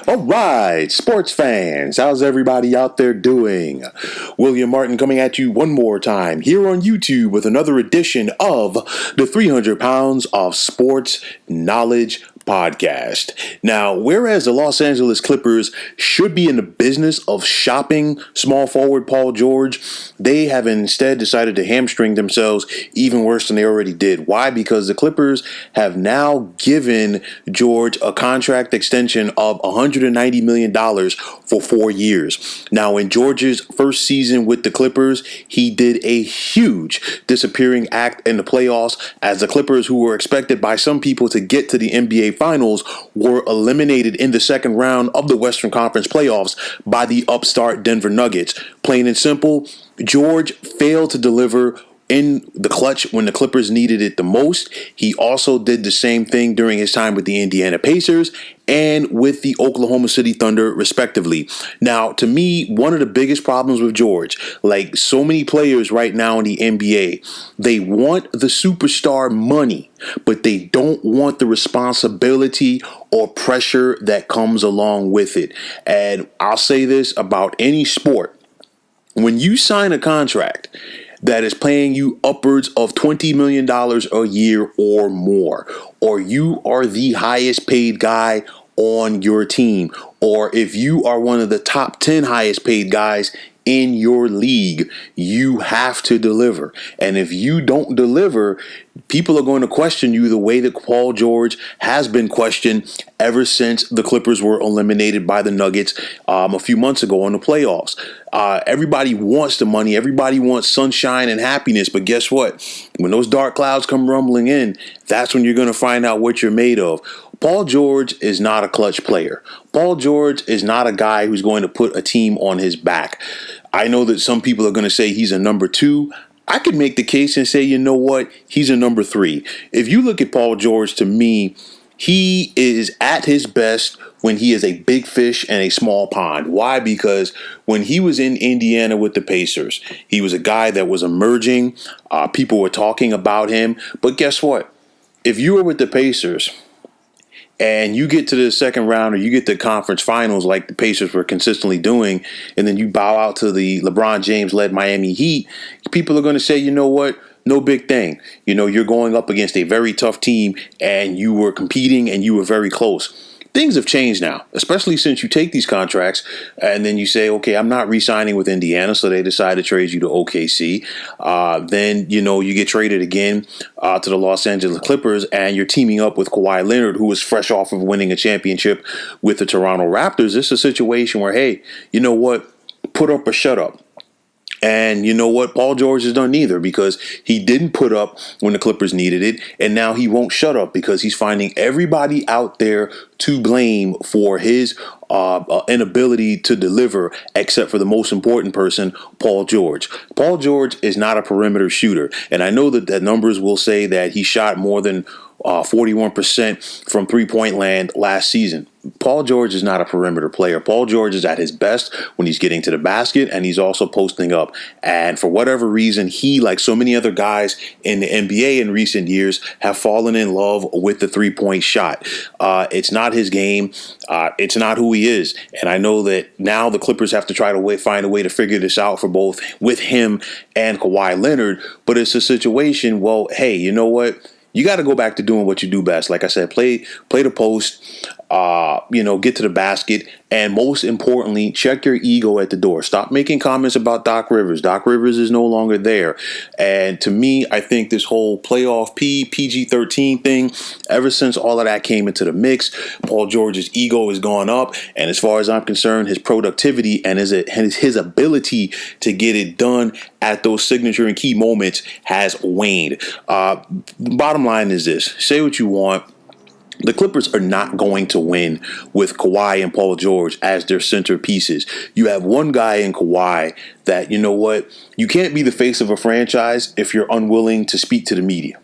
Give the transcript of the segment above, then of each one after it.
All right, sports fans, how's everybody out there doing? William Martin coming at you one more time here on YouTube with another edition of the 300 Pounds of Sports Knowledge podcast. Now, whereas the Los Angeles Clippers should be in the business of shopping small forward Paul George, they have instead decided to hamstring themselves even worse than they already did. Why? Because the Clippers have now given George a contract extension of $190 million for 4 years. Now, in George's first season with the Clippers, he did a huge disappearing act in the playoffs as the Clippers, who were expected by some people to get to the NBA Finals, were eliminated in the second round of the Western Conference playoffs by the upstart Denver Nuggets. Plain and simple, George failed to deliver in the clutch when the Clippers needed it the most. He also did the same thing during his time with the Indiana Pacers and with the Oklahoma City Thunder, respectively. Now, to me, one of the biggest problems with George, like so many players right now in the NBA, they want the superstar money, but they don't want the responsibility or pressure that comes along with it. And I'll say this about any sport. When you sign a contract that is paying you upwards of $20 million a year or more, or you are the highest paid guy on your team, or if you are one of the top 10 highest paid guys in your league, you have to deliver. And if you don't deliver, people are going to question you the way that Paul George has been questioned ever since the Clippers were eliminated by the Nuggets a few months ago in the playoffs. Everybody wants the money. Everybody wants sunshine and happiness. But guess what? When those dark clouds come rumbling in, that's when you're going to find out what you're made of. Paul George is not a clutch player. Paul George is not a guy who's going to put a team on his back. I know that some people are going to say he's a number 2. I could make the case and say, you know what? He's a number 3. If you look at Paul George, to me, he is at his best when he is a big fish in a small pond. Why? Because when he was in Indiana with the Pacers, he was a guy that was emerging. People were talking about him. But guess what? If you were with the Pacers and you get to the second round or you get to conference finals like the Pacers were consistently doing, and then you bow out to the LeBron James-led Miami Heat, people are going to say, you know what? No big thing. You know, you're going up against a very tough team and you were competing and you were very close. Things have changed now, especially since you take these contracts and then you say, okay, I'm not re-signing with Indiana, so they decide to trade you to OKC. Then, you know, you get traded again to the Los Angeles Clippers and you're teaming up with Kawhi Leonard, who was fresh off of winning a championship with the Toronto Raptors. This is a situation where, hey, you know what? Put up or shut up. And you know what? Paul George has done neither, because he didn't put up when the Clippers needed it. And now he won't shut up because he's finding everybody out there to blame for his inability to deliver, except for the most important person, Paul George. Paul George is not a perimeter shooter. And I know that the numbers will say that he shot more than 41% from three-point land last season. Paul George is not a perimeter player. Paul George is at his best when he's getting to the basket and he's also posting up. And for whatever reason, he, like so many other guys in the NBA in recent years, have fallen in love with the three-point shot. It's not his game. It's not who he is. And I know that now the Clippers have to try to find a way to figure this out for both with him and Kawhi Leonard. But it's a situation, well, hey, you know what? You got to go back to doing what you do best. Like I said, play the post, get to the basket, and most importantly, check your ego at the door. Stop making comments about Doc Rivers. Doc Rivers is no longer there. And to me, I think this whole playoff PG-13 thing, ever since all of that came into the mix, Paul George's ego has gone up. And as far as I'm concerned, his productivity and his ability to get it done at those signature and key moments has waned. Bottom line is this. Say what you want. The Clippers are not going to win with Kawhi and Paul George as their centerpieces. You have one guy in Kawhi that, you know what, you can't be the face of a franchise if you're unwilling to speak to the media.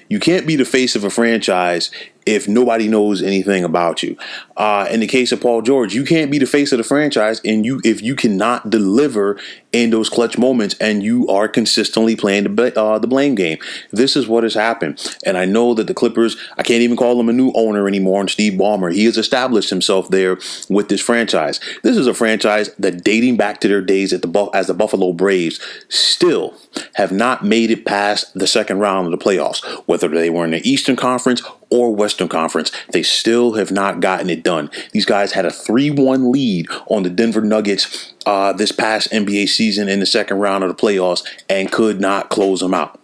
You can't be the face of a franchise if nobody knows anything about you. In the case of Paul George, you can't be the face of the franchise, and if you cannot deliver in those clutch moments, and you are consistently playing the blame game. This is what has happened. And I know that the Clippers, I can't even call them a new owner anymore, and Steve Ballmer, he has established himself there with this franchise. This is a franchise that, dating back to their days as the Buffalo Braves, still have not made it past the second round of the playoffs. Whether they were in the Eastern Conference or Western Conference, they still have not gotten it done. These guys had a 3-1 lead on the Denver Nuggets this past NBA season in the second round of the playoffs and could not close them out.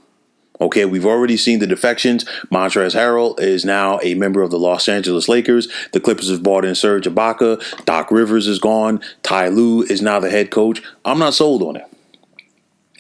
Okay, we've already seen the defections. Montrezl Harrell is now a member of the Los Angeles Lakers. The Clippers have brought in Serge Ibaka. Doc Rivers is gone. Ty Lue is now the head coach. I'm not sold on it.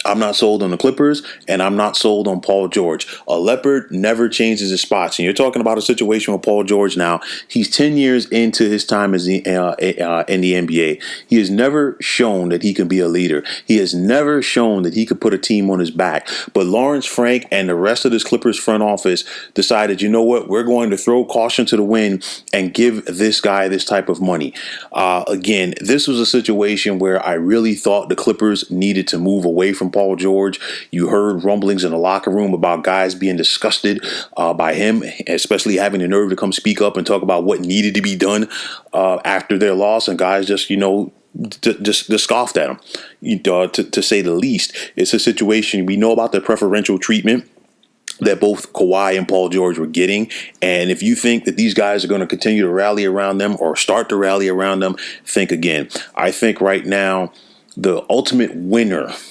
I'm not sold on the Clippers, and I'm not sold on Paul George. A leopard never changes his spots. And you're talking about a situation with Paul George now. He's 10 years into his time in the NBA. He has never shown that he can be a leader. He has never shown that he could put a team on his back. But Lawrence Frank and the rest of this Clippers front office decided, you know what, we're going to throw caution to the wind and give this guy this type of money. Again, this was a situation where I really thought the Clippers needed to move away from Paul George. You heard rumblings in the locker room about guys being disgusted by him, especially having the nerve to come speak up and talk about what needed to be done after their loss, and guys just, just scoffed at him, to say the least. It's a situation, we know about the preferential treatment that both Kawhi and Paul George were getting. And if you think that these guys are going to continue to rally around them or start to rally around them, think again. I think right now the ultimate winners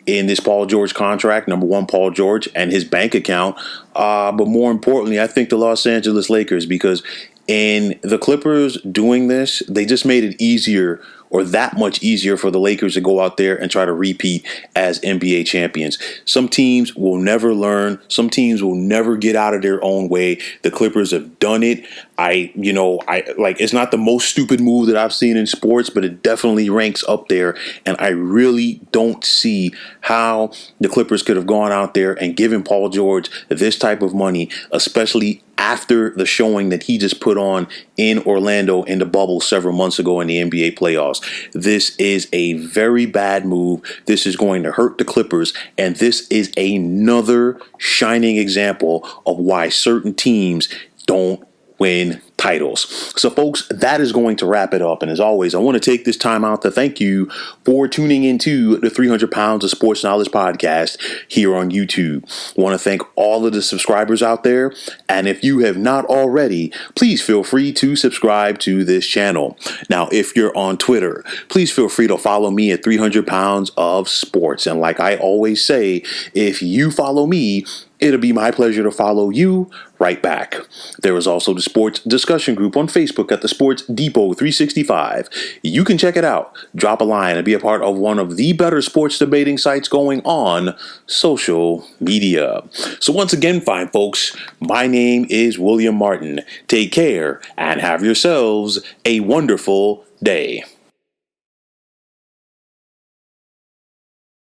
in this Paul George contract, number one, Paul George and his bank account. But more importantly, I think the Los Angeles Lakers, because in the Clippers doing this, they just made it easier, or that much easier, for the Lakers to go out there and try to repeat as NBA champions. Some teams will never learn. Some teams will never get out of their own way. The Clippers have done it. It's not the most stupid move that I've seen in sports, but it definitely ranks up there. And I really don't see how the Clippers could have gone out there and given Paul George this type of money, especially after the showing that he just put on in Orlando in the bubble several months ago in the NBA playoffs. This is a very bad move. This is going to hurt the Clippers, and this is another shining example of why certain teams don't win titles. So, folks, that is going to wrap it up. And as always, I want to take this time out to thank you for tuning into the 300 Pounds of Sports Knowledge podcast here on YouTube. I want to thank all of the subscribers out there. And if you have not already, please feel free to subscribe to this channel. Now, if you're on Twitter, please feel free to follow me at 300 Pounds of Sports. And like I always say, if you follow me, it'll be my pleasure to follow you right back. There is also the sports discussion group on Facebook at the Sports Depot 365. You can check it out, drop a line, and be a part of one of the better sports debating sites going on social media. So once again, fine folks, my name is William Martin. Take care and have yourselves a wonderful day.